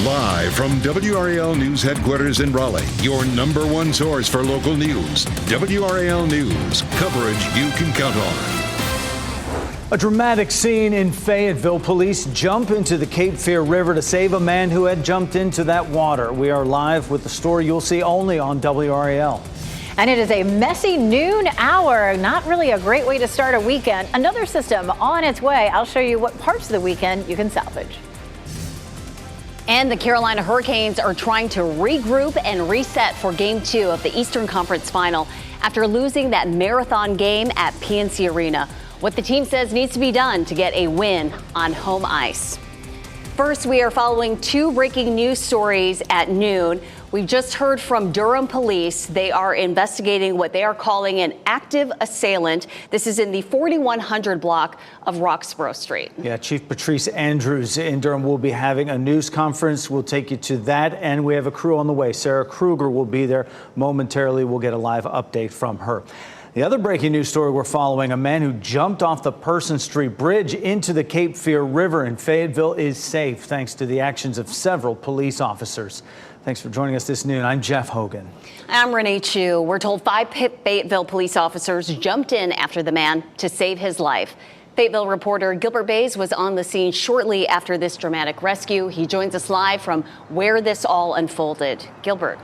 Live from WRAL News Headquarters in Raleigh, your number one source for local news. WRAL News, coverage you can count on. A dramatic scene in Fayetteville. Police jump into the Cape Fear River to save a man who had jumped into that water. We are live with the story you'll see only on WRAL. And it is a messy noon hour. Not really a great way to start a weekend. Another system on its way. I'll show you what parts of the weekend you can salvage. And the Carolina Hurricanes are trying to regroup and reset for Game 2 of the Eastern Conference Final after losing that marathon game at PNC Arena. What the team says needs to be done to get a win on home ice. First, we are following two breaking news stories at noon. We've just heard from Durham police. They are investigating what they are calling an active assailant. This is in the 4100 block of Roxborough Street. Yeah, Chief Patrice Andrews in Durham will be having a news conference. We'll take you to that. And we have a crew on the way. Sarah Kruger will be there momentarily. We'll get a live update from her. The other breaking news story we're following, a man who jumped off the Person Street Bridge into the Cape Fear River in Fayetteville is safe thanks to the actions of several police officers. Thanks for joining us this noon. I'm Jeff Hogan. I'm Renee Chu. We're told 5 Fayetteville police officers jumped in after the man to save his life. Fayetteville reporter Gilbert Bays was on the scene shortly after this dramatic rescue. He joins us live from where this all unfolded. Gilbert.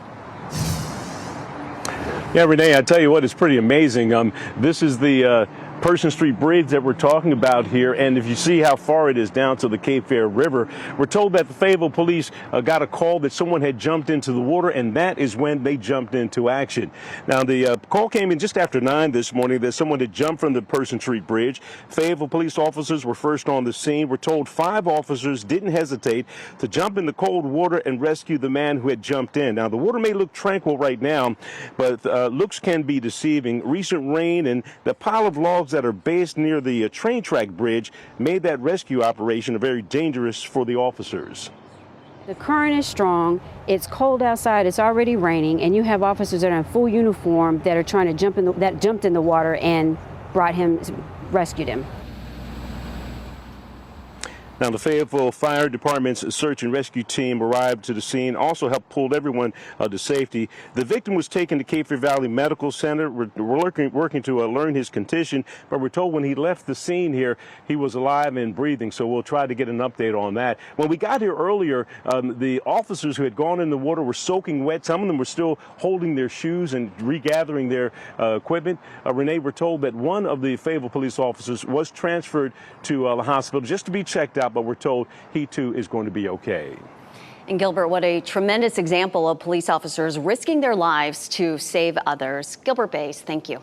Yeah, Renee, I tell you what, it's pretty amazing. This is the Person Street Bridge that we're talking about here, and if you see how far it is down to the Cape Fear River, we're told that the Fayetteville police got a call that someone had jumped into the water, and that is when they jumped into action. Now, the call came in just after 9 this morning that someone had jumped from the Person Street Bridge. Fayetteville police officers were first on the scene. We're told 5 officers didn't hesitate to jump in the cold water and rescue the man who had jumped in. Now, the water may look tranquil right now, but looks can be deceiving. Recent rain and the pile of logs that are based near the train track bridge made that rescue operation very dangerous for the officers. The current is strong, it's cold outside, it's already raining, and you have officers that are in full uniform that are trying to jumped in the water and rescued him. Now, the Fayetteville Fire Department's search and rescue team arrived to the scene, also helped pull everyone to safety. The victim was taken to Cape Fear Valley Medical Center. We're working to learn his condition, but we're told when he left the scene here, he was alive and breathing, so we'll try to get an update on that. When we got here earlier, the officers who had gone in the water were soaking wet. Some of them were still holding their shoes and regathering their equipment. Renee, we're told that one of the Fayetteville police officers was transferred to the hospital just to be checked out, but we're told he too is going to be okay. And Gilbert, what a tremendous example of police officers risking their lives to save others. Gilbert Bays, thank you.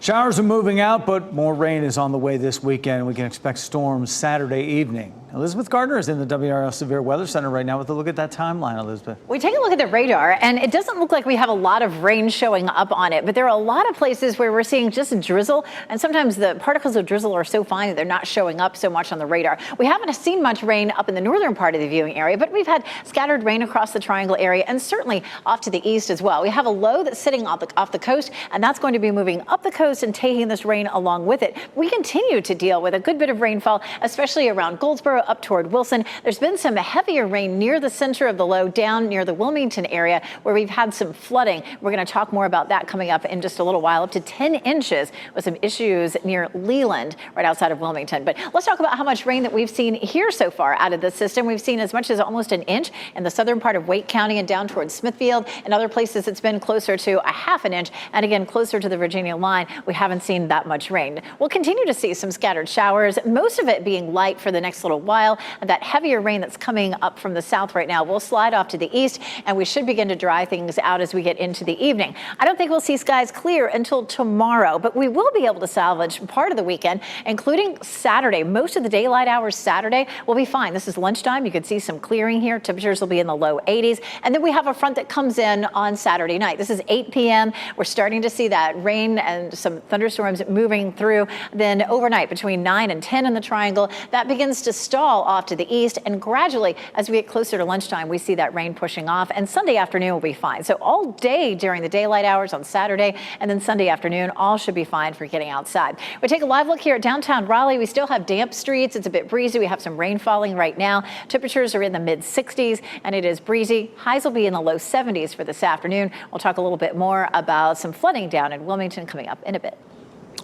Showers are moving out, but more rain is on the way this weekend. We can expect storms Saturday evening. Elizabeth Gardner is in the WRL Severe Weather Center right now with a look at that timeline, Elizabeth. We take a look at the radar, and it doesn't look like we have a lot of rain showing up on it, but there are a lot of places where we're seeing just drizzle, and sometimes the particles of drizzle are so fine that they're not showing up so much on the radar. We haven't seen much rain up in the northern part of the viewing area, but we've had scattered rain across the Triangle area and certainly off to the east as well. We have a low that's sitting off the coast, and that's going to be moving up the coast and taking this rain along with it. We continue to deal with a good bit of rainfall, especially around Goldsboro up toward Wilson. There's been some heavier rain near the center of the low down near the Wilmington area where we've had some flooding. We're going to talk more about that coming up in just a little while, up to 10 inches with some issues near Leland right outside of Wilmington. But let's talk about how much rain that we've seen here so far out of the system. We've seen as much as almost an inch in the southern part of Wake County and down towards Smithfield. In other places, it's been closer to a half an inch. And again, closer to the Virginia line, we haven't seen that much rain. We'll continue to see some scattered showers, most of it being light for the next little while. And that heavier rain that's coming up from the south right now will slide off to the east, and we should begin to dry things out as we get into the evening. I don't think we'll see skies clear until tomorrow, but we will be able to salvage part of the weekend, including Saturday. Most of the daylight hours Saturday will be fine. This is lunchtime. You can see some clearing here. Temperatures will be in the low 80s. And then we have a front that comes in on Saturday night. This is 8 p.m. We're starting to see that rain and some thunderstorms moving through. Then overnight between 9 and 10 in the Triangle, that begins to start stall off to the east, and gradually, as we get closer to lunchtime, we see that rain pushing off, and Sunday afternoon will be fine. So all day during the daylight hours on Saturday, and then Sunday afternoon, all should be fine for getting outside. We take a live look here at downtown Raleigh. We still have damp streets. It's a bit breezy. We have some rain falling right now. Temperatures are in the mid-60s, and it is breezy. Highs will be in the low 70s for this afternoon. We'll talk a little bit more about some flooding down in Wilmington coming up in a bit.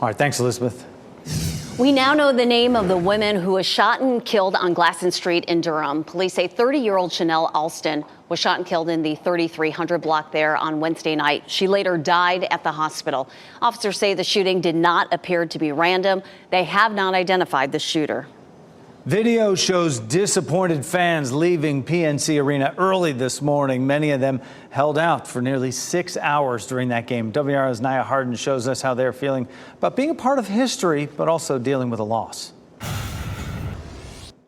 All right, thanks, Elizabeth. We now know the name of the woman who was shot and killed on Glasson Street in Durham. Police say 30-year-old Chanel Alston was shot and killed in the 3300 block there on Wednesday night. She later died at the hospital. Officers say the shooting did not appear to be random. They have not identified the shooter. Video shows disappointed fans leaving PNC Arena early this morning. Many of them held out for nearly 6 hours during that game. WRAL's Nia Harden shows us how they're feeling about being a part of history, but also dealing with a loss.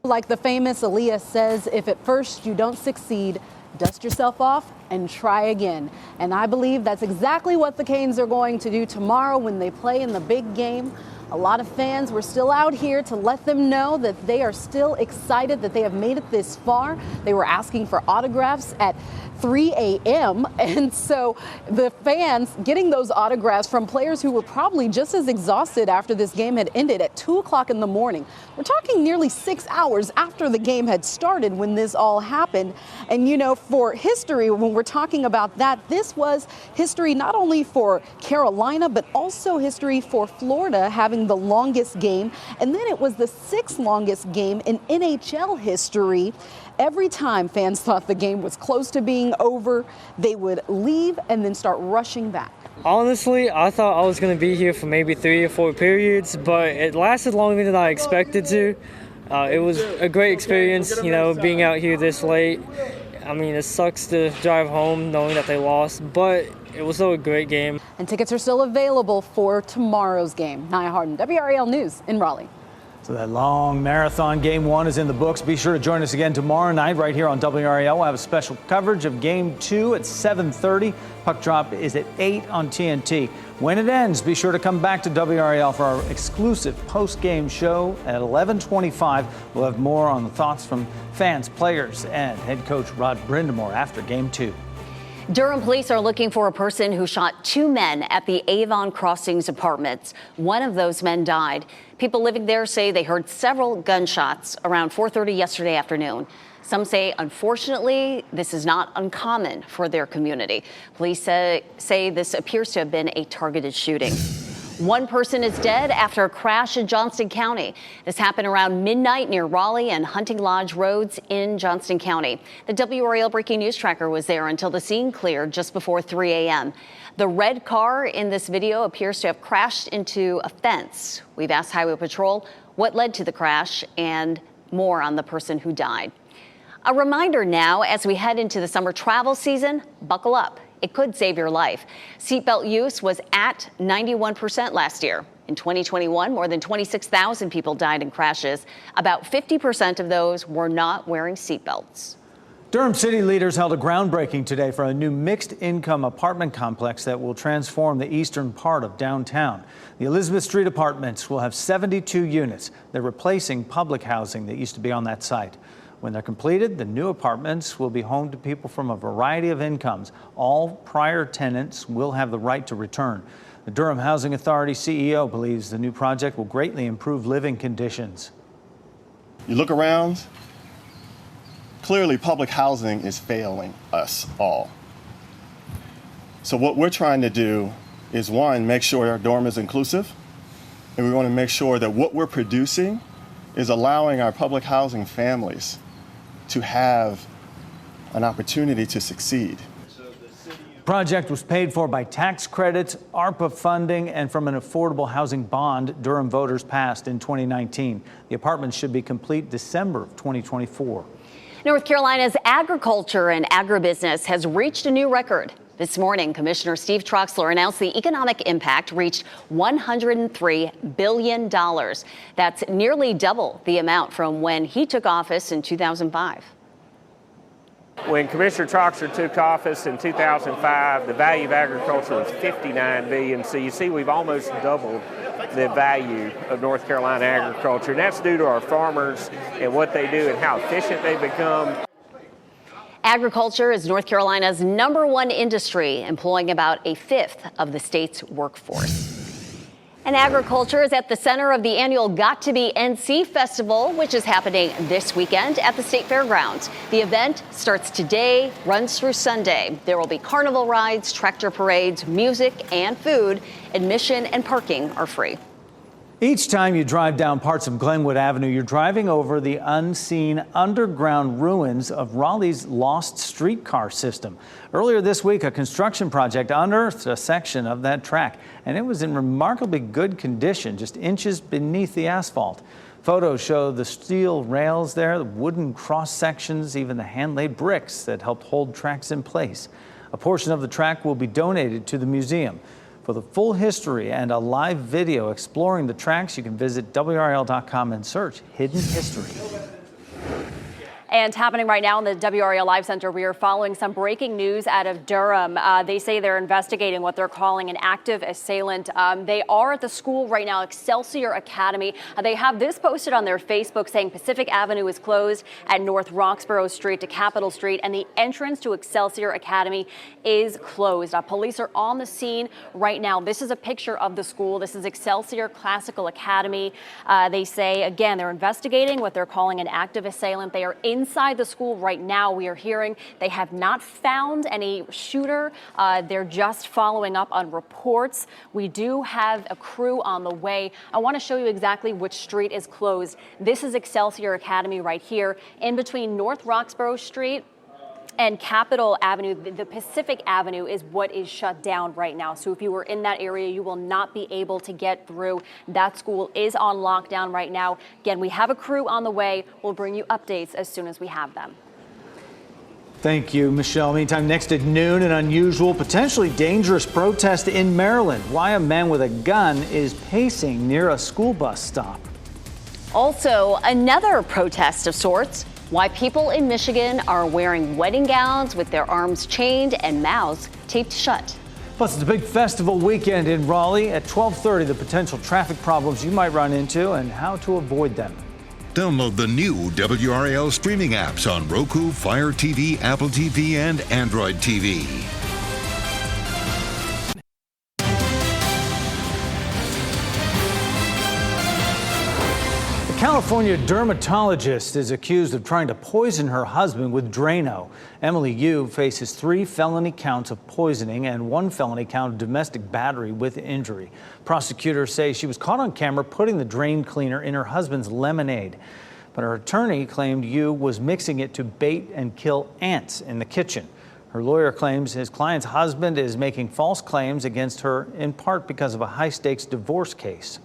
Like the famous Aaliyah says, if at first you don't succeed, dust yourself off and try again. And I believe that's exactly what the Canes are going to do tomorrow when they play in the big game. A lot of fans were still out here to let them know that they are still excited that they have made it this far. They were asking for autographs at 3 a.m. And so the fans getting those autographs from players who were probably just as exhausted after this game had ended at 2 o'clock in the morning. We're talking nearly 6 hours after the game had started when this all happened. And, you know, for history, when we're talking about that, this was history not only for Carolina, but also history for Florida having the longest game. And then it was the 6th longest game in NHL history. Every time fans thought the game was close to being over, they would leave and then start rushing back. Honestly, I thought I was going to be here for maybe 3 or 4 periods, but it lasted longer than I expected to. It was a great experience, you know, being out here this late. I mean, it sucks to drive home knowing that they lost, but it was still a great game. And tickets are still available for tomorrow's game. Nia Harden, WRAL News in Raleigh. So that long marathon game 1 is in the books. Be sure to join us again tomorrow night right here on WRAL. We'll have a special coverage of game 2 at 7:30. Puck drop is at 8 on TNT. When it ends, be sure to come back to WRAL for our exclusive post-game show at 11:25. We'll have more on the thoughts from fans, players, and head coach Rod Brindamore after game 2. Durham police are looking for a person who shot 2 men at the Avon Crossings apartments. One of those men died. People living there say they heard several gunshots around 4:30 yesterday afternoon. Some say, unfortunately, this is not uncommon for their community. Police say this appears to have been a targeted shooting. One person is dead after a crash in Johnston County. This happened around midnight near Raleigh and Hunting Lodge roads in Johnston County. The WRAL Breaking News Tracker was there until the scene cleared just before 3 a.m. The red car in this video appears to have crashed into a fence. We've asked Highway Patrol what led to the crash and more on the person who died. A reminder now, as we head into the summer travel season, buckle up. It could save your life. Seatbelt use was at 91% last year. In 2021, more than 26,000 people died in crashes. About 50% of those were not wearing seatbelts. Durham city leaders held a groundbreaking today for a new mixed-income apartment complex that will transform the eastern part of downtown. The Elizabeth Street apartments will have 72 units. They're replacing public housing that used to be on that site. When they're completed, the new apartments will be home to people from a variety of incomes. All prior tenants will have the right to return. The Durham Housing Authority CEO believes the new project will greatly improve living conditions. You look around, clearly public housing is failing us all. So what we're trying to do is, one, make sure our dorm is inclusive, and we want to make sure that what we're producing is allowing our public housing families to have an opportunity to succeed. The project was paid for by tax credits, ARPA funding, and from an affordable housing bond Durham voters passed in 2019. The apartments should be complete December of 2024. North Carolina's agriculture and agribusiness has reached a new record. This morning, Commissioner Steve Troxler announced the economic impact reached $103 billion. That's nearly double the amount from when he took office in 2005. When Commissioner Troxler took office in 2005, the value of agriculture was $59 billion. So you see, we've almost doubled the value of North Carolina agriculture. And that's due to our farmers and what they do and how efficient they become. Agriculture is North Carolina's #1 industry, employing about a fifth of the state's workforce. And agriculture is at the center of the annual Got to Be NC Festival, which is happening this weekend at the State Fairgrounds. The event starts today, runs through Sunday. There will be carnival rides, tractor parades, music, and food. Admission and parking are free. Each time you drive down parts of Glenwood Avenue, you're driving over the unseen underground ruins of Raleigh's lost streetcar system. Earlier this week, a construction project unearthed a section of that track, and it was in remarkably good condition, just inches beneath the asphalt. Photos show the steel rails there, the wooden cross sections, even the hand-laid bricks that helped hold tracks in place. A portion of the track will be donated to the museum. For the full history and a live video exploring the tracks, you can visit WRAL.com and search Hidden History. And happening right now in the WRAL Live Center, we are following some breaking news out of Durham. They say they're investigating what they're calling an active assailant. They are at the school right now, Excelsior Academy. They have this posted on their Facebook saying Pacific Avenue is closed at North Roxborough Street to Capitol Street, and the entrance to Excelsior Academy is closed. Police are on the scene right now. This is a picture of the school. This is Excelsior Classical Academy. They say, again, they're investigating what they're calling an active assailant. They are inside the school right now. We are hearing they have not found any shooter. They're just following up on reports. We do have a crew on the way. I want to show you exactly which street is closed. This is Excelsior Academy right here in between North Roxborough Street and Capitol Avenue. The Pacific Avenue is what is shut down right now. So if you were in that area, you will not be able to get through. That school is on lockdown right now. Again, we have a crew on the way. We'll bring you updates as soon as we have them. Thank you, Michelle. Meantime, next at noon, an unusual, potentially dangerous protest in Maryland. Why a man with a gun is pacing near a school bus stop. Also, another protest of sorts. Why people in Michigan are wearing wedding gowns with their arms chained and mouths taped shut. Plus, it's a big festival weekend in Raleigh. At 12:30, the potential traffic problems you might run into and how to avoid them. Download the new WRAL streaming apps on Roku, Fire TV, Apple TV, and Android TV. A California dermatologist is accused of trying to poison her husband with Drano. Emily Yu faces 3 felony counts of poisoning and 1 felony count of domestic battery with injury. Prosecutors say she was caught on camera putting the drain cleaner in her husband's lemonade. But her attorney claimed Yu was mixing it to bait and kill ants in the kitchen. Her lawyer claims his client's husband is making false claims against her, in part because of a high-stakes divorce case.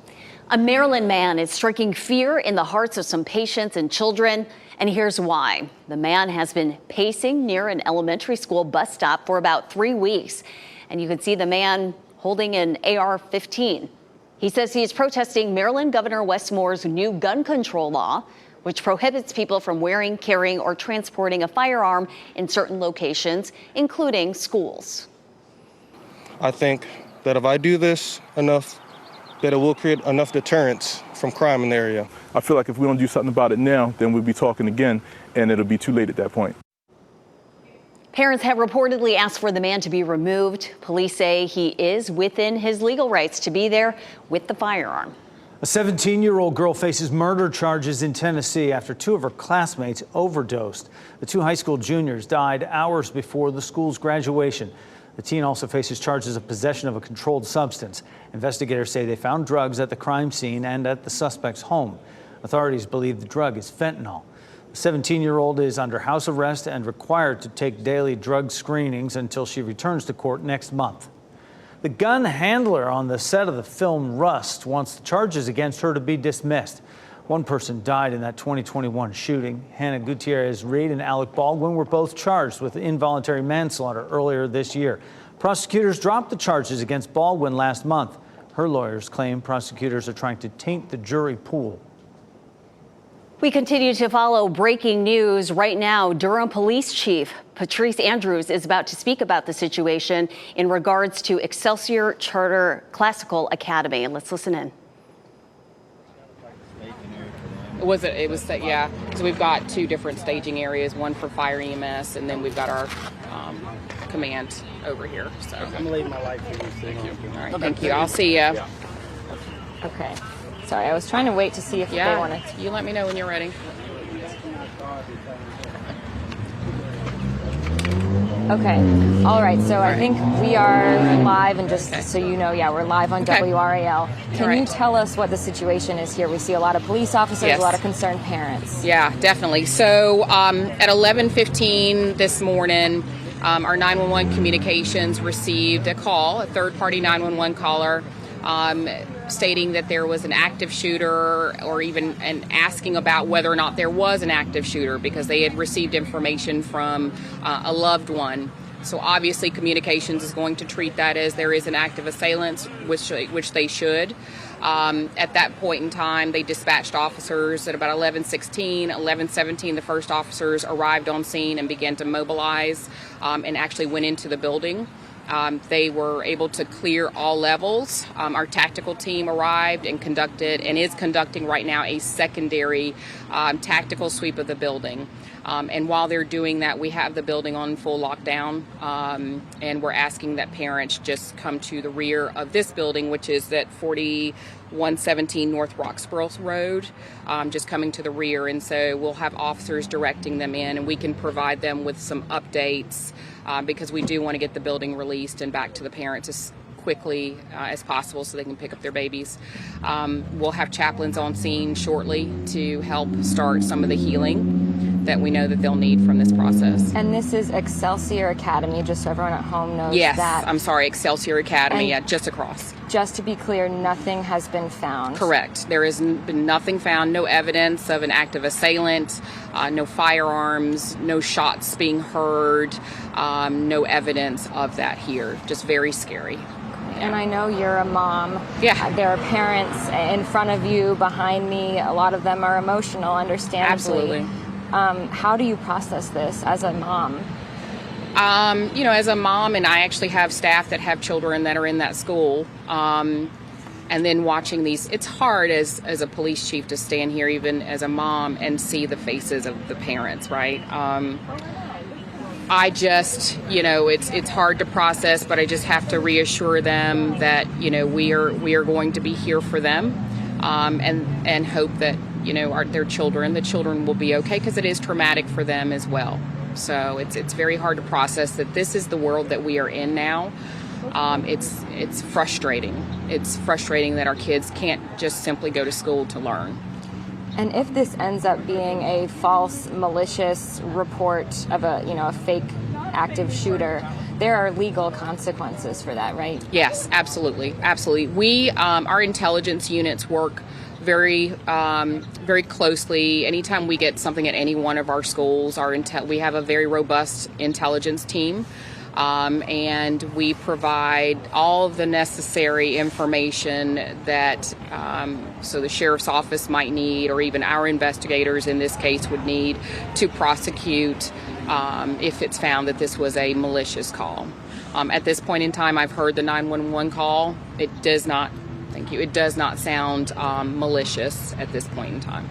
A Maryland man is striking fear in the hearts of some patients and children, and here's why. The man has been pacing near an elementary school bus stop for about 3 weeks, and you can see the man holding an AR-15. He says he is protesting Maryland Governor Wes Moore's new gun control law, which prohibits people from wearing, carrying, or transporting a firearm in certain locations, including schools. I think that if I do this enough, that it will create enough deterrence from crime in the area. I feel like if we don't do something about it now, then we'll be talking again, and it'll be too late at that point. Parents have reportedly asked for the man to be removed. Police say he is within his legal rights to be there with the firearm. A 17-year-old girl faces murder charges in Tennessee after 2 of her classmates overdosed. The 2 high school juniors died hours before the school's graduation. The teen also faces charges of possession of a controlled substance. Investigators say they found drugs at the crime scene and at the suspect's home. Authorities believe the drug is fentanyl. The 17-year-old is under house arrest and required to take daily drug screenings until she returns to court next month. The gun handler on the set of the film Rust wants the charges against her to be dismissed. 1 person died in that 2021 shooting. Hannah Gutierrez-Reed and Alec Baldwin were both charged with involuntary manslaughter earlier this year. Prosecutors dropped the charges against Baldwin last month. Her lawyers claim prosecutors are trying to taint the jury pool. We continue to follow breaking news. Right now, Durham Police Chief Patrice Andrews is about to speak about the situation in regards to Excelsior Charter Classical Academy. Let's listen in. It was yeah. So we've got two different staging areas, one for fire EMS, and then we've got our command over here. So I'm gonna leave my life for you. Thank you. All right, thank you. I'll see you. Yeah. Okay. Sorry, I was trying to wait to see if they wanted to. You let me know when you're ready. Okay. All right. So I think we are live, and just so you know, we're live on WRAL. Can you tell us what the situation is here? We see a lot of police officers, a lot of concerned parents. Yeah, definitely. So at 11:15 this morning, our 911 communications received a call, a third-party 911 caller, stating that there was an active shooter, or even asking about whether or not there was an active shooter, because they had received information from a loved one. So obviously communications is going to treat that as there is an active assailant, which they should. At that point in time, they dispatched officers at about 11:16, 11:17. The first officers arrived on scene and began to mobilize and actually went into the building. They were able to clear all levels. Our tactical team arrived and is conducting right now a secondary tactical sweep of the building. And while they're doing that, we have the building on full lockdown, and we're asking that parents just come to the rear of this building, which is at 4117 North Roxborough Road, just coming to the rear. And so we'll have officers directing them in, and we can provide them with some updates because we do want to get the building released and back to the parents as quickly as possible so they can pick up their babies. We'll have chaplains on scene shortly to help start some of the healing that we know that they'll need from this process. And this is Excelsior Academy, just so everyone at home knows that. Yes, I'm sorry, Excelsior Academy, just across. Just to be clear, nothing has been found. Correct. There has been nothing found, no evidence of an active assailant, no firearms, no shots being heard, no evidence of that here. Just very scary. And I know you're a mom. Yeah. There are parents in front of you, behind me. A lot of them are emotional, understandably. Absolutely. How do you process this as a mom? As a mom, and I actually have staff that have children that are in that school, and then watching these, it's hard as a police chief to stand here, even as a mom, and see the faces of the parents, right? I just, it's hard to process, but I just have to reassure them that, we are going to be here for them, and hope that, the children will be okay, because it is traumatic for them as well. So it's very hard to process that this is the world that we are in now. It's frustrating. It's frustrating that our kids can't just simply go to school to learn. And if this ends up being a false, malicious report of a fake active shooter, there are legal consequences for that, right? Yes, absolutely. Absolutely. We, our intelligence units work very closely. Anytime we get something at any one of our schools, we have a very robust intelligence team. And we provide all of the necessary information that so the sheriff's office might need, or even our investigators in this case would need to prosecute if it's found that this was a malicious call. At this point in time, I've heard the 911 call. It does not, thank you, it does not sound malicious at this point in time.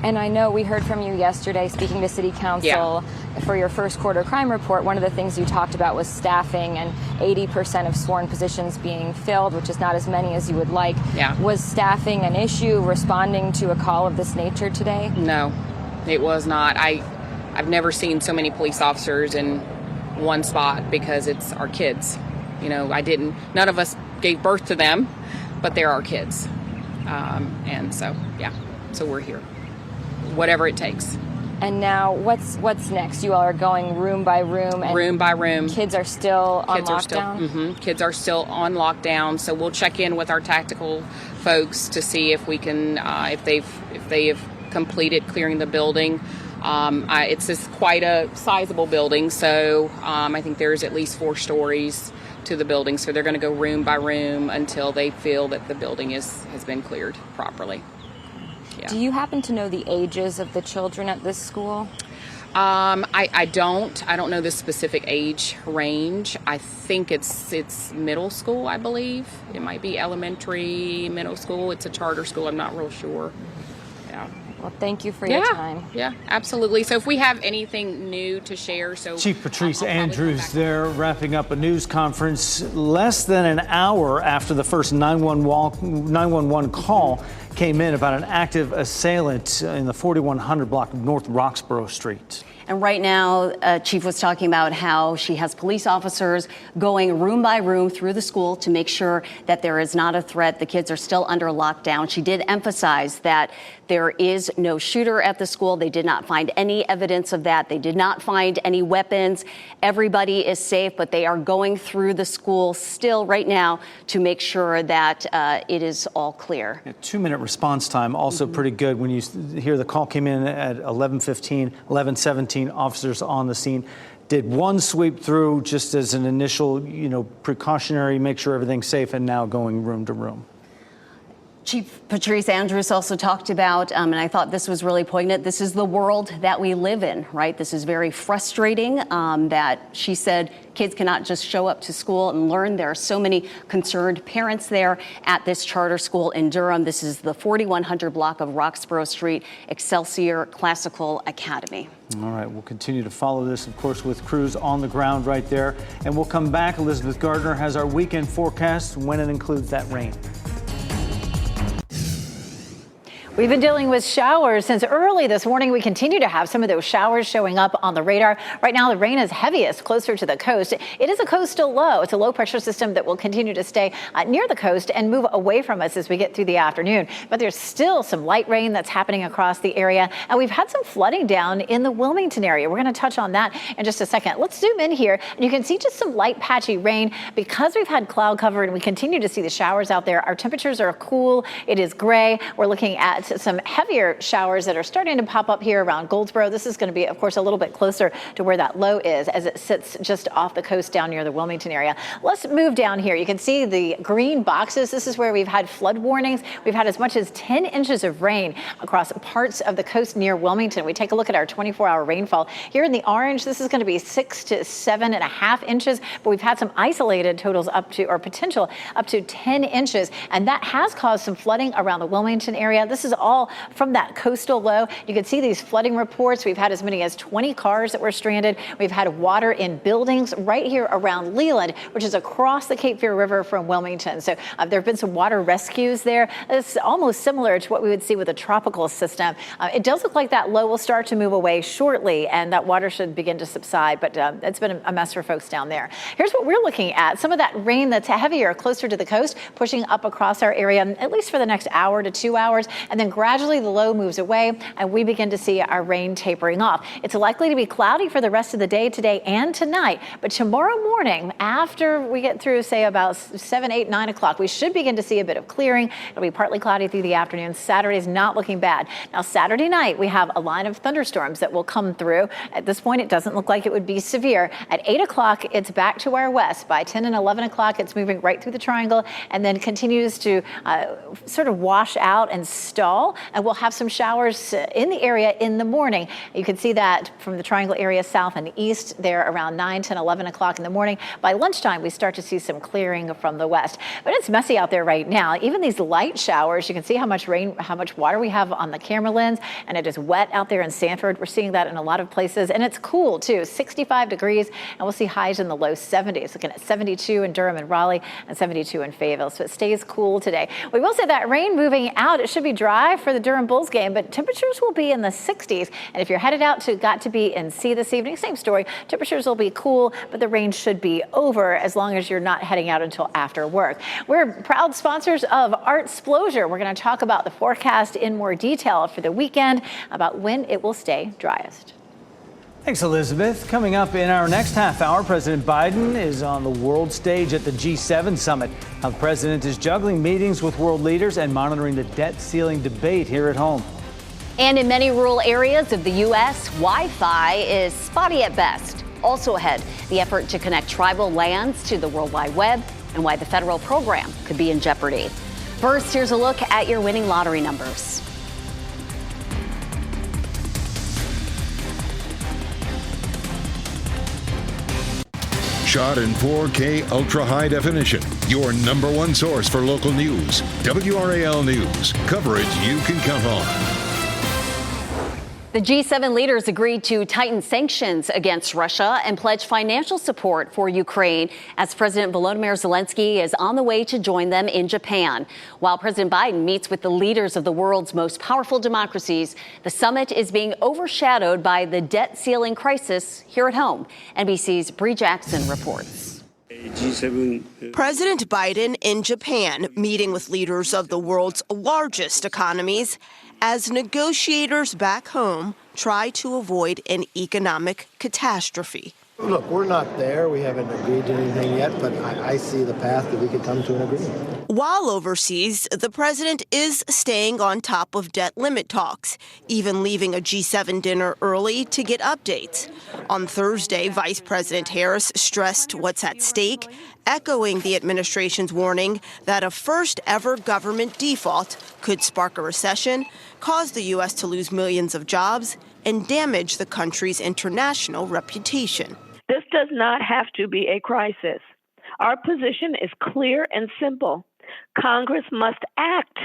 And I know we heard from you yesterday speaking to City Council for your first quarter crime report. One of the things you talked about was staffing and 80% of sworn positions being filled, which is not as many as you would like. Yeah. Was staffing an issue responding to a call of this nature today? No, it was not. I've never seen so many police officers in one spot, because it's our kids. None of us gave birth to them, but they're our kids. And so we're here. Whatever it takes. And now what's next? You all are going room by room. And room by room. Kids are still on lockdown? Kids are still on lockdown. So we'll check in with our tactical folks to see if we can, if they have completed clearing the building. It's quite a sizable building. So I think there's at least 4 stories to the building. So they're going to go room by room until they feel that the building has been cleared properly. Do you happen to know the ages of the children at this school? I don't know the specific age range. I think it's middle school, I believe. It might be elementary, middle school. It's a charter school. I'm not real sure. Yeah. Well, thank you for your time. Yeah, absolutely. So if we have anything new to share, Chief Patrice Andrews there wrapping up a news conference less than an hour after the first 911 call came in about an active assailant in the 4100 block of North Roxborough Street. And right now, Chief was talking about how she has police officers going room by room through the school to make sure that there is not a threat. The kids are still under lockdown. She did emphasize that there is no shooter at the school. They did not find any evidence of that. They did not find any weapons. Everybody is safe, but they are going through the school still right now to make sure that it is all clear. A 2-minute response time, also pretty good. When you hear the call came in at 11:15, 11:17, officers on the scene. Did one sweep through just as an initial, precautionary, make sure everything's safe, and now going room to room. Chief Patrice Andrews also talked about, and I thought this was really poignant, this is the world that we live in, right? This is very frustrating that she said kids cannot just show up to school and learn. There are so many concerned parents there at this charter school in Durham. This is the 4100 block of Roxborough Street, Excelsior Classical Academy. All right, we'll continue to follow this, of course, with crews on the ground right there. And we'll come back. Elizabeth Gardner has our weekend forecast when it includes that rain. We've been dealing with showers since early this morning. We continue to have some of those showers showing up on the radar. Right now, the rain is heaviest closer to the coast. It is a coastal low. It's a low pressure system that will continue to stay near the coast and move away from us as we get through the afternoon. But there's still some light rain that's happening across the area. And we've had some flooding down in the Wilmington area. We're going to touch on that in just a second. Let's zoom in here. And you can see just some light patchy rain because we've had cloud cover and we continue to see the showers out there. Our temperatures are cool. It is gray. We're looking at some heavier showers that are starting to pop up here around Goldsboro. This is going to be, of course, a little bit closer to where that low is as it sits just off the coast down near the Wilmington area. Let's move down here. You can see the green boxes. This is where we've had flood warnings. We've had as much as 10 inches of rain across parts of the coast near Wilmington. We take a look at our 24-hour rainfall. Here in the orange, this is going to be 6 to 7.5 inches, but we've had some isolated totals up to, or potential up to 10 inches, and that has caused some flooding around the Wilmington area. This is all from that coastal low. You can see these flooding reports. We've had as many as 20 cars that were stranded. We've had water in buildings right here around Leland, which is across the Cape Fear River from Wilmington. So there have been some water rescues there. It's almost similar to what we would see with a tropical system. It does look like that low will start to move away shortly and that water should begin to subside, but it's been a mess for folks down there. Here's what we're looking at. Some of that rain that's heavier closer to the coast, pushing up across our area, at least for the next hour to 2 hours, and then gradually the low moves away and we begin to see our rain tapering off. It's likely to be cloudy for the rest of the day today and tonight, but tomorrow morning after we get through, say about 7, 8, 9 o'clock, we should begin to see a bit of clearing. It'll be partly cloudy through the afternoon. Saturday's not looking bad. Now Saturday night we have a line of thunderstorms that will come through. At this point it doesn't look like it would be severe. At 8 o'clock it's back to our west. By 10 and 11 o'clock it's moving right through the triangle and then continues to sort of wash out and stall. And we'll have some showers in the area in the morning. You can see that from the triangle area south and east there around 9, 10, 11 o'clock in the morning. By lunchtime, we start to see some clearing from the west. But it's messy out there right now. Even these light showers, you can see how much rain, how much water we have on the camera lens. And it is wet out there in Sanford. We're seeing that in a lot of places. And it's cool too, 65 degrees. And we'll see highs in the low 70s, looking at 72 in Durham and Raleigh and 72 in Fayetteville. So it stays cool today. We will say that rain moving out, it should be dry for the Durham Bulls game, but temperatures will be in the 60s. And if you're headed out to Got to Be and See this evening, same story. Temperatures will be cool, but the rain should be over as long as you're not heading out until after work. We're proud sponsors of Artsplosion. We're going to talk about the forecast in more detail for the weekend, about when it will stay driest. Thanks, Elizabeth. Coming up in our next half hour, President Biden is on the world stage at the G7 summit. How the president is juggling meetings with world leaders and monitoring the debt ceiling debate here at home. And in many rural areas of the U.S., Wi-Fi is spotty at best. Also ahead, the effort to connect tribal lands to the World Wide Web and why the federal program could be in jeopardy. First, here's a look at your winning lottery numbers. Shot in 4K ultra high definition. Your number one source for local news. WRAL News. Coverage you can count on. The G7 leaders agreed to tighten sanctions against Russia and pledge financial support for Ukraine as President Volodymyr Zelensky is on the way to join them in Japan. While President Biden meets with the leaders of the world's most powerful democracies, the summit is being overshadowed by the debt ceiling crisis here at home. NBC's Bree Jackson reports. President Biden in Japan meeting with leaders of the world's largest economies as negotiators back home try to avoid an economic catastrophe. Look, we're not there. We haven't agreed to anything yet, but I see the path that we could come to an agreement. While overseas, the president is staying on top of debt limit talks, even leaving a G7 dinner early to get updates. On Thursday, Vice President Harris stressed what's at stake, echoing the administration's warning that a first-ever government default could spark a recession, cause the U.S. to lose millions of jobs, and damage the country's international reputation. This does not have to be a crisis. Our position is clear and simple. Congress must act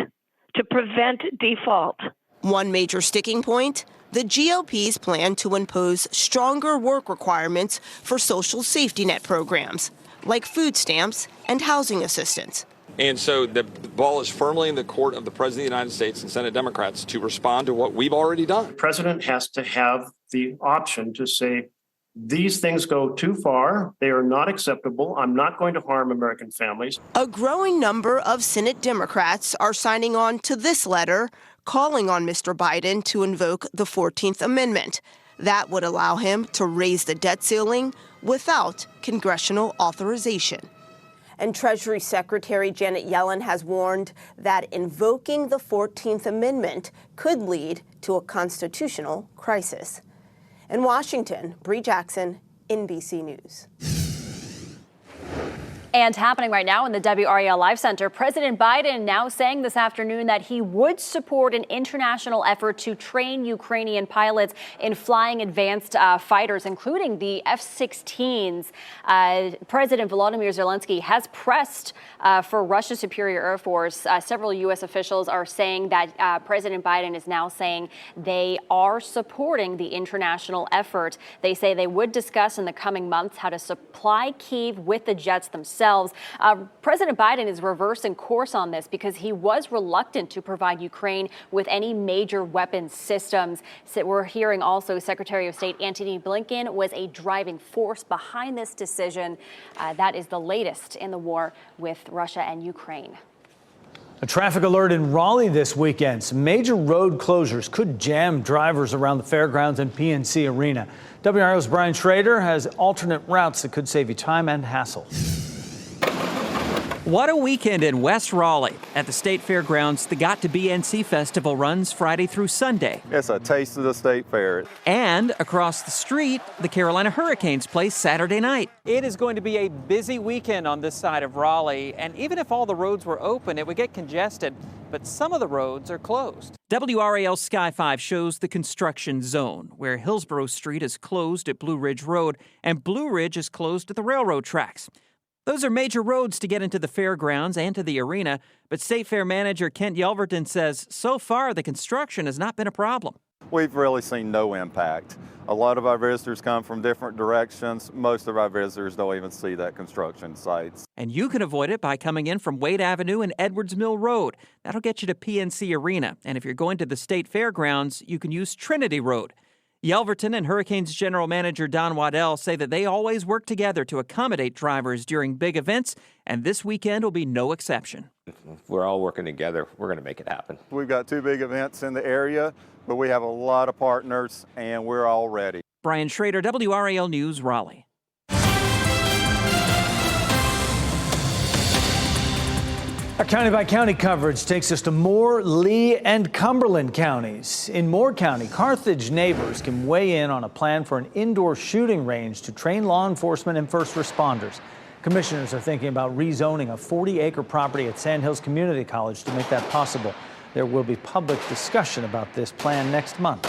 to prevent default. One major sticking point, the GOP's plan to impose stronger work requirements for social safety net programs, like food stamps and housing assistance. And so the ball is firmly in the court of the President of the United States and Senate Democrats to respond to what we've already done. The president has to have the option to say, these things go too far. They are not acceptable. I'm not going to harm American families. A growing number of Senate Democrats are signing on to this letter, calling on Mr. Biden to invoke the 14th Amendment. That would allow him to raise the debt ceiling without congressional authorization. And Treasury Secretary Janet Yellen has warned that invoking the 14th Amendment could lead to a constitutional crisis. In Washington, Bree Jackson, NBC News. And happening right now in the WRAL Live Center, President Biden now saying this afternoon that he would support an international effort to train Ukrainian pilots in flying advanced fighters, including the F-16s. President Volodymyr Zelensky has pressed for Russia's superior air force. Several U.S. officials are saying that President Biden is now saying they are supporting the international effort. They say they would discuss in the coming months how to supply Kyiv with the jets themselves. President Biden is reversing course on this because he was reluctant to provide Ukraine with any major weapons systems. So we're hearing also Secretary of State Antony Blinken was a driving force behind this decision. That is the latest in the war with Russia and Ukraine. A traffic alert in Raleigh this weekend. Some major road closures could jam drivers around the fairgrounds and PNC Arena. WRAL's Brian Schrader has alternate routes that could save you time and hassle. What a weekend in West Raleigh. At the State Fairgrounds, the Got to BNC Festival runs Friday through Sunday. It's a taste of the State Fair. And across the street, the Carolina Hurricanes play Saturday night. It is going to be a busy weekend on this side of Raleigh, and even if all the roads were open, it would get congested, but some of the roads are closed. WRAL Sky 5 shows the construction zone, where Hillsborough Street is closed at Blue Ridge Road, and Blue Ridge is closed at the railroad tracks. Those are major roads to get into the fairgrounds and to the arena, but State Fair manager Kent Yelverton says so far the construction has not been a problem. We've really seen no impact. A lot of our visitors come from different directions. Most of our visitors don't even see that construction sites. And you can avoid it by coming in from Wade Avenue and Edwards Mill Road. That'll get you to PNC Arena. And if you're going to the State Fairgrounds, you can use Trinity Road. Yelverton and Hurricanes General Manager Don Waddell say that they always work together to accommodate drivers during big events, and this weekend will be no exception. If we're all working together, we're going to make it happen. We've got 2 big events in the area, but we have a lot of partners, and we're all ready. Brian Schrader, WRAL News, Raleigh. Our county-by-county coverage takes us to Moore, Lee, and Cumberland counties. In Moore County, Carthage neighbors can weigh in on a plan for an indoor shooting range to train law enforcement and first responders. Commissioners are thinking about rezoning a 40-acre property at Sand Hills Community College to make that possible. There will be public discussion about this plan next month.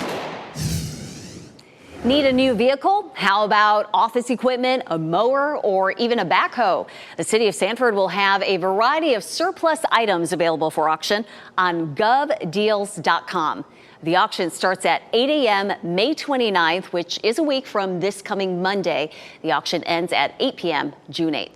Need a new vehicle? How about office equipment, a mower, or even a backhoe? The city of Sanford will have a variety of surplus items available for auction on govdeals.com. The auction starts at 8 a.m. May 29th, which is a week from this coming Monday. The auction ends at 8 p.m. June 8th.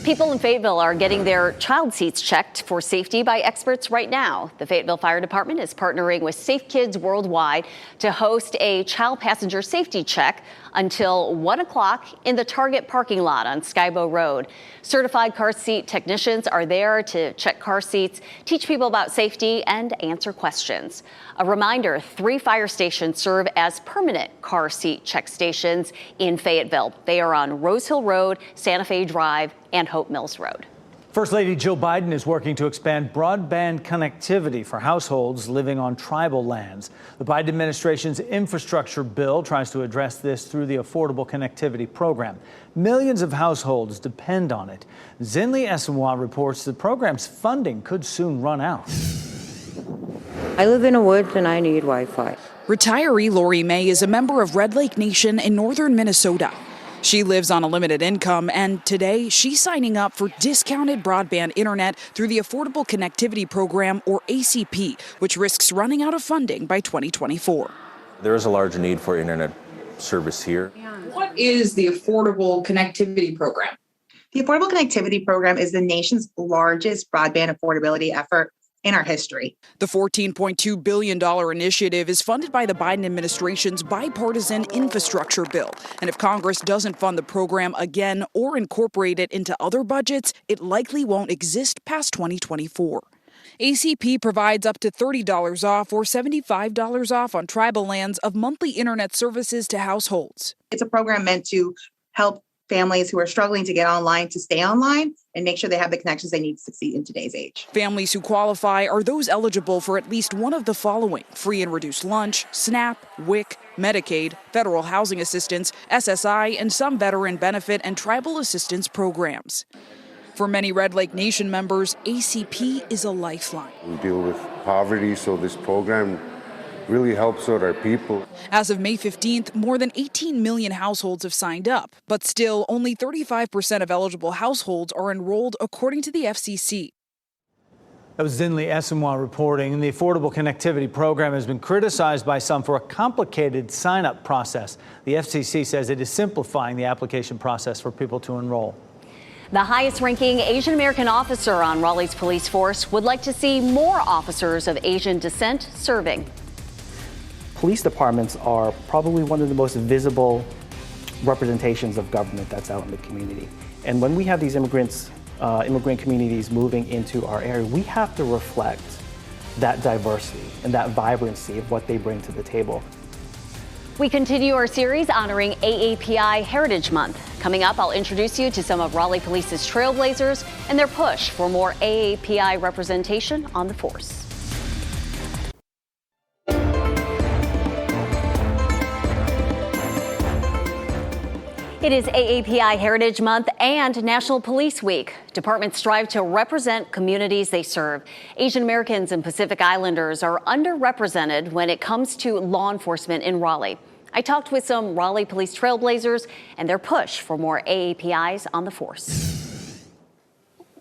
People in Fayetteville are getting their child seats checked for safety by experts right now. The Fayetteville Fire Department is partnering with Safe Kids Worldwide to host a child passenger safety check until 1 o'clock in the Target parking lot on Skybo Road. Certified car seat technicians are there to check car seats, teach people about safety, and answer questions. A reminder, 3 fire stations serve as permanent car seat check stations in Fayetteville. They are on Rose Hill Road, Santa Fe Drive, and Hope Mills Road. First Lady Jill Biden is working to expand broadband connectivity for households living on tribal lands. The Biden administration's infrastructure bill tries to address this through the Affordable Connectivity Program. Millions of households depend on it. Zinli Esenwa reports the program's funding could soon run out. I live in the woods and I need Wi-Fi. Retiree Lori May is a member of Red Lake Nation in northern Minnesota. She lives on a limited income, and today she's signing up for discounted broadband internet through the Affordable Connectivity Program, or ACP, which risks running out of funding by 2024. There is a large need for internet service here. What is the Affordable Connectivity Program? The Affordable Connectivity Program is the nation's largest broadband affordability effort in our history. The $14.2 billion initiative is funded by the Biden administration's bipartisan infrastructure bill. And if Congress doesn't fund the program again or incorporate it into other budgets, it likely won't exist past 2024. ACP provides up to $30 off or $75 off on tribal lands of monthly internet services to households. It's a program meant to help families who are struggling to get online to stay online and make sure they have the connections they need to succeed in today's age. Families who qualify are those eligible for at least one of the following: free and reduced lunch, SNAP, WIC, Medicaid, federal housing assistance, SSI, and some veteran benefit and tribal assistance programs. For many Red Lake Nation members, ACP is a lifeline. We deal with poverty, so this program really helps out our people. As of May 15th, more than 18 million households have signed up, but still only 35% of eligible households are enrolled, according to the FCC. That was Zinli Esenwa reporting. The Affordable Connectivity Program has been criticized by some for a complicated sign-up process. The FCC says it is simplifying the application process for people to enroll. The highest-ranking Asian American officer on Raleigh's police force would like to see more officers of Asian descent serving. Police departments are probably one of the most visible representations of government that's out in the community. And when we have these immigrant communities moving into our area, we have to reflect that diversity and that vibrancy of what they bring to the table. We continue our series honoring AAPI Heritage Month. Coming up, I'll introduce you to some of Raleigh Police's trailblazers and their push for more AAPI representation on the force. It is AAPI Heritage Month and National Police Week. Departments strive to represent communities they serve. Asian Americans and Pacific Islanders are underrepresented when it comes to law enforcement in Raleigh. I talked with some Raleigh police trailblazers and their push for more AAPIs on the force.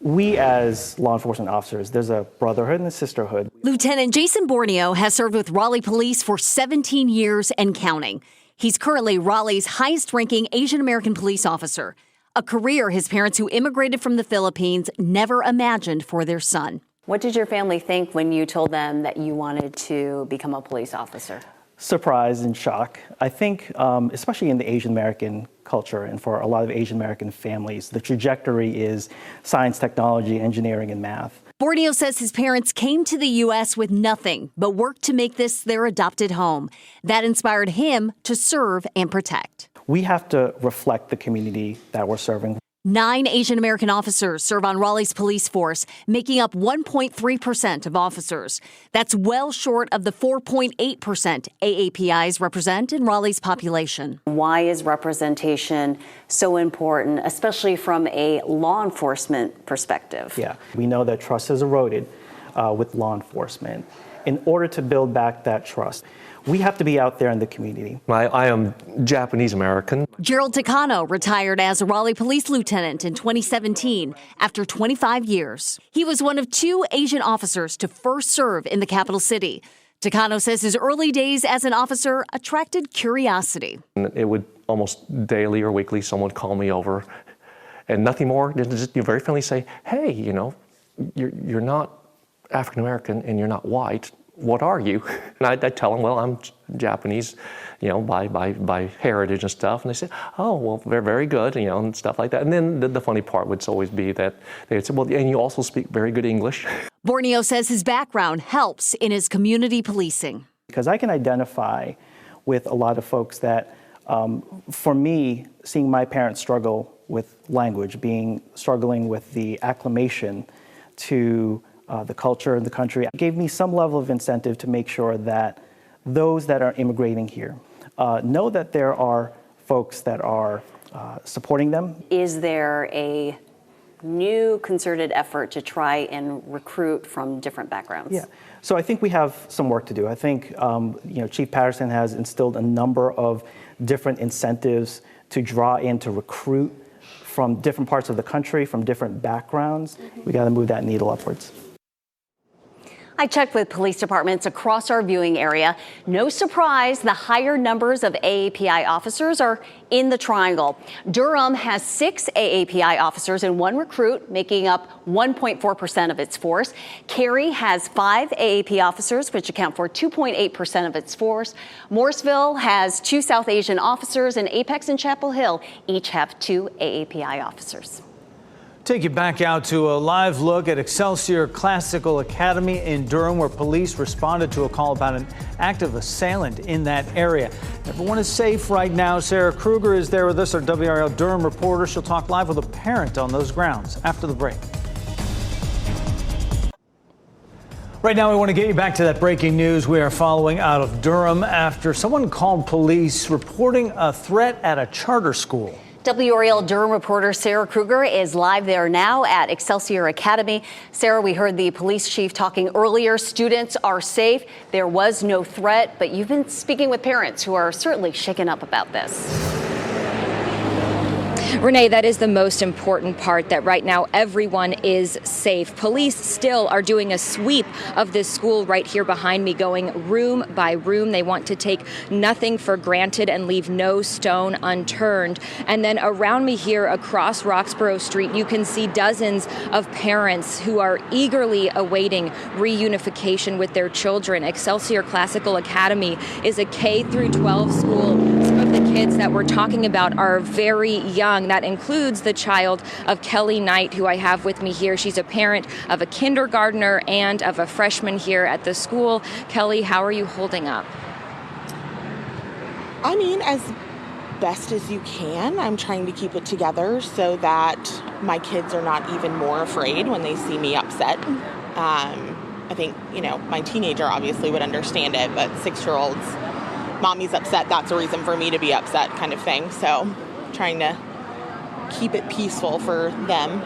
We as law enforcement officers, there's a brotherhood and a sisterhood. Lieutenant Jason Borneo has served with Raleigh Police for 17 years and counting. He's currently Raleigh's highest-ranking Asian American police officer, a career his parents who immigrated from the Philippines never imagined for their son. What did your family think when you told them that you wanted to become a police officer? Surprise and shock. I think, especially in the Asian American culture and for a lot of Asian American families, the trajectory is science, technology, engineering, and math. Borneo says his parents came to the U.S. with nothing, but worked to make this their adopted home. That inspired him to serve and protect. We have to reflect the community that we're serving. 9 Asian American officers serve on Raleigh's police force, making up 1.3% of officers. That's well short of the 4.8% AAPIs represent in Raleigh's population. Why is representation so important, especially from a law enforcement perspective? Yeah, we know that trust has eroded with law enforcement. In order to build back that trust, We have to be out there in the community. I am Japanese American. Gerald Takano retired as a Raleigh police lieutenant in 2017 after 25 years. He was one of 2 Asian officers to first serve in the capital city. Takano says his early days as an officer attracted curiosity. It would almost daily or weekly someone would call me over, and nothing more than just very friendly say, "Hey, you're not African American and you're not white. What are you?" And I'd tell them, "Well, I'm Japanese, by heritage and stuff." And they said, "Oh, well, very, very good," and stuff like that. And then the funny part would always be that they'd say, "Well, and you also speak very good English." Borneo says his background helps in his community policing. Because I can identify with a lot of folks that, for me, seeing my parents struggle with language, struggling with the acclimation to the culture and the country, gave me some level of incentive to make sure that those that are immigrating here know that there are folks that are supporting them. Is there a new concerted effort to try and recruit from different backgrounds? Yeah. So I think we have some work to do. I think Chief Patterson has instilled a number of different incentives to draw in, to recruit from different parts of the country, from different backgrounds. We got to move that needle upwards. I checked with police departments across our viewing area. No surprise, the higher numbers of AAPI officers are in the Triangle. Durham has 6 AAPI officers and 1 recruit, making up 1.4% of its force. Cary has 5 AAP officers, which account for 2.8% of its force. Morrisville has 2 South Asian officers, and Apex and Chapel Hill each have 2 AAPI officers. Take you back out to a live look at Excelsior Classical Academy in Durham, where police responded to a call about an active assailant in that area. Everyone is safe right now. Sarah Kruger is there with us, our WRAL Durham reporter. She'll talk live with a parent on those grounds after the break. Right now, we want to get you back to that breaking news we are following out of Durham after someone called police reporting a threat at a charter school. WRAL Durham reporter Sarah Kruger is live there now at Excelsior Academy. Sarah, we heard the police chief talking earlier. Students are safe. There was no threat, but you've been speaking with parents who are certainly shaken up about this. Renee, that is the most important part, that right now everyone is safe. Police still are doing a sweep of this school right here behind me, going room by room. They want to take nothing for granted and leave no stone unturned. And then around me here across Roxborough Street, you can see dozens of parents who are eagerly awaiting reunification with their children. Excelsior Classical Academy is a K-12 school. Some of the kids that we're talking about are very young. That includes the child of Kelly Knight, who I have with me here. She's a parent of a kindergartner and of a freshman here at the school. Kelly, how are you holding up? I mean, as best as you can. I'm trying to keep it together so that my kids are not even more afraid when they see me upset. I think, my teenager obviously would understand it, but 6-year-olds, mommy's upset, that's a reason for me to be upset kind of thing. So trying to keep it peaceful for them.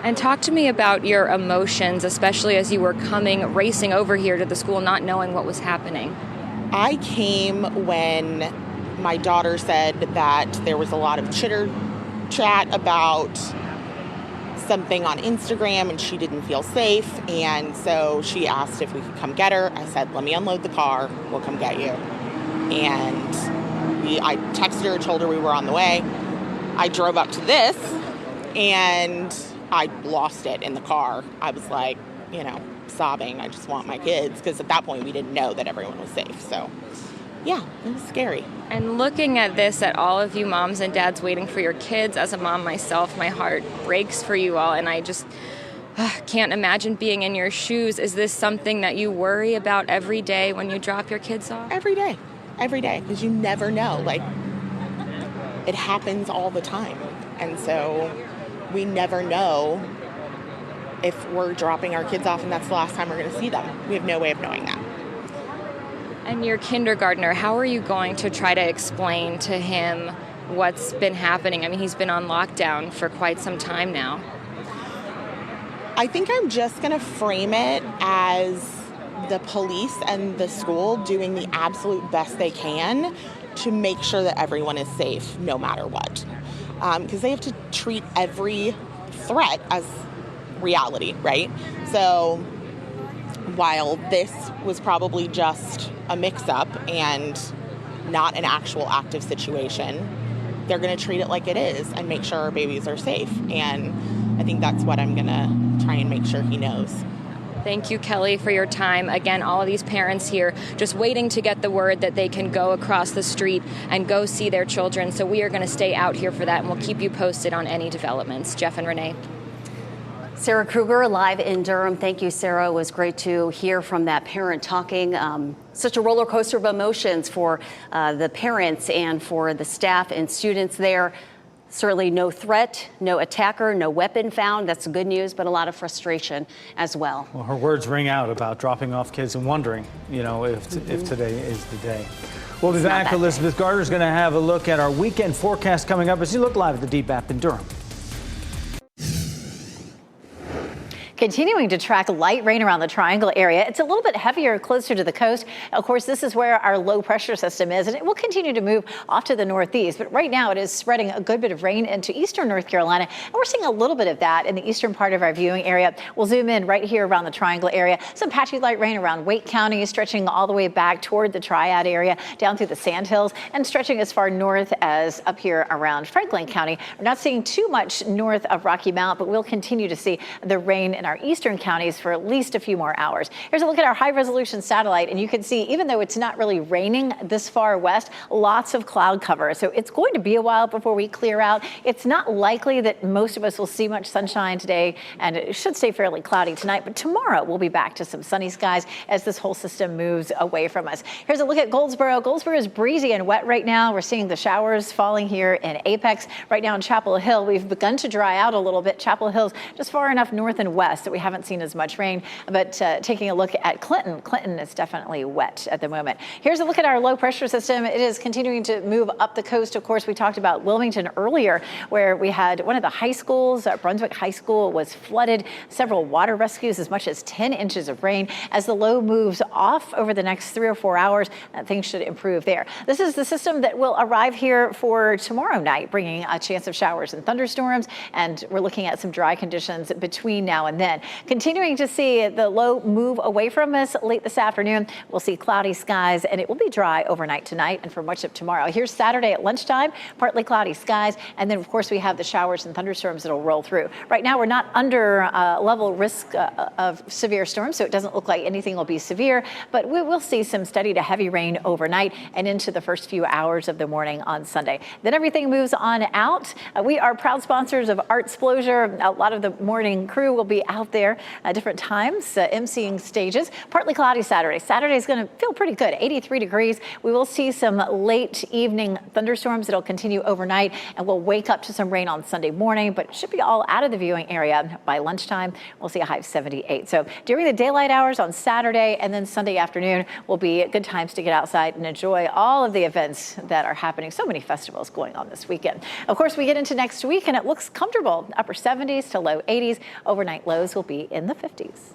And talk to me about your emotions, especially as you were racing over here to the school, not knowing what was happening. I came when my daughter said that there was a lot of chitter chat about something on Instagram and she didn't feel safe. And so she asked if we could come get her. I said, let me unload the car. We'll come get you. And I texted her, told her we were on the way. I drove up to this and I lost it in the car. I was like, sobbing. I just want my kids, because at that point we didn't know that everyone was safe. So yeah, it was scary. And looking at this, at all of you moms and dads waiting for your kids, as a mom myself, my heart breaks for you all. And I just can't imagine being in your shoes. Is this something that you worry about every day when you drop your kids off? Every day, because you never know. It happens all the time. And so we never know if we're dropping our kids off and that's the last time we're going to see them. We have no way of knowing that. And your kindergartner, how are you going to try to explain to him what's been happening? I mean, he's been on lockdown for quite some time now. I think I'm just going to frame it as the police and the school doing the absolute best they can to make sure that everyone is safe no matter what. Because they have to treat every threat as reality, right? So while this was probably just a mix-up and not an actual active situation, they're going to treat it like it is and make sure our babies are safe. And I think that's what I'm going to try and make sure he knows. Thank you, Kelly, for your time. Again, all of these parents here just waiting to get the word that they can go across the street and go see their children. So we are going to stay out here for that, and we'll keep you posted on any developments. Jeff and Renee. Sarah Kruger, live in Durham. Thank you, Sarah. It was great to hear from that parent talking. Such a roller coaster of emotions for the parents and for the staff and students there. Certainly no threat, no attacker, no weapon found. That's good news, but a lot of frustration as well. Well, her words ring out about dropping off kids and wondering, if today is the day. We'll be back. Elizabeth Garter's going to have a look at our weekend forecast coming up as you look live at the Deep app in Durham. Continuing to track light rain around the Triangle area. It's a little bit heavier closer to the coast. Of course, this is where our low pressure system is, and it will continue to move off to the northeast. But right now it is spreading a good bit of rain into eastern North Carolina, and we're seeing a little bit of that in the eastern part of our viewing area. We'll zoom in right here around the Triangle area. Some patchy light rain around Wake County, stretching all the way back toward the Triad area, down through the Sandhills, and stretching as far north as up here around Franklin County. We're not seeing too much north of Rocky Mount, but we'll continue to see the rain in our eastern counties for at least a few more hours. Here's a look at our high resolution satellite, and you can see, even though it's not really raining this far west, lots of cloud cover. So it's going to be a while before we clear out. It's not likely that most of us will see much sunshine today, and it should stay fairly cloudy tonight. But tomorrow we'll be back to some sunny skies as this whole system moves away from us. Here's a look at Goldsboro. Goldsboro is breezy and wet right now. We're seeing the showers falling here in Apex. Right now in Chapel Hill, we've begun to dry out a little bit. Chapel Hill's just far enough north and west that we haven't seen as much rain. But taking a look at Clinton, Clinton is definitely wet at the moment. Here's a look at our low pressure system. It is continuing to move up the coast. Of course, we talked about Wilmington earlier, where we had one of the high schools, Brunswick High School, was flooded. Several water rescues, as much as 10 inches of rain. As the low moves off over the next 3 or 4 hours, things should improve there. This is the system that will arrive here for tomorrow night, bringing a chance of showers and thunderstorms. And we're looking at some dry conditions between now and then. Continuing to see the low move away from us late this afternoon. We'll see cloudy skies, and it will be dry overnight tonight and for much of tomorrow. Here's Saturday at lunchtime, partly cloudy skies, and then of course we have the showers and thunderstorms that'll roll through. Right now we're not under level risk of severe storms, so it doesn't look like anything will be severe, but we will see some steady to heavy rain overnight and into the first few hours of the morning on Sunday. Then everything moves on out. We are proud sponsors of Artsplosion. A lot of the morning crew will be out there at different times, emceeing stages. Partly cloudy Saturday. Saturday is going to feel pretty good, 83 degrees. We will see some late evening thunderstorms that'll continue overnight, and we'll wake up to some rain on Sunday morning, but it should be all out of the viewing area by lunchtime. We'll see a high of 78. So during the daylight hours on Saturday and then Sunday afternoon will be good times to get outside and enjoy all of the events that are happening. So many festivals going on this weekend. Of course, we get into next week and it looks comfortable. Upper 70s to low 80s. Overnight lows will be in the 50s.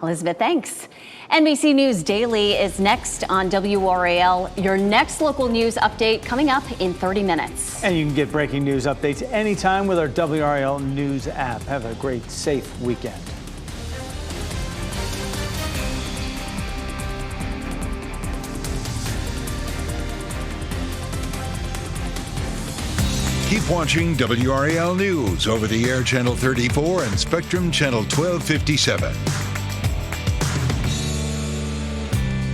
Elizabeth, thanks. NBC News Daily is next on WRAL. Your next local news update coming up in 30 minutes. And you can get breaking news updates anytime with our WRAL News app. Have a great, safe weekend. Keep watching WRAL News over the air Channel 34 and Spectrum Channel 1257.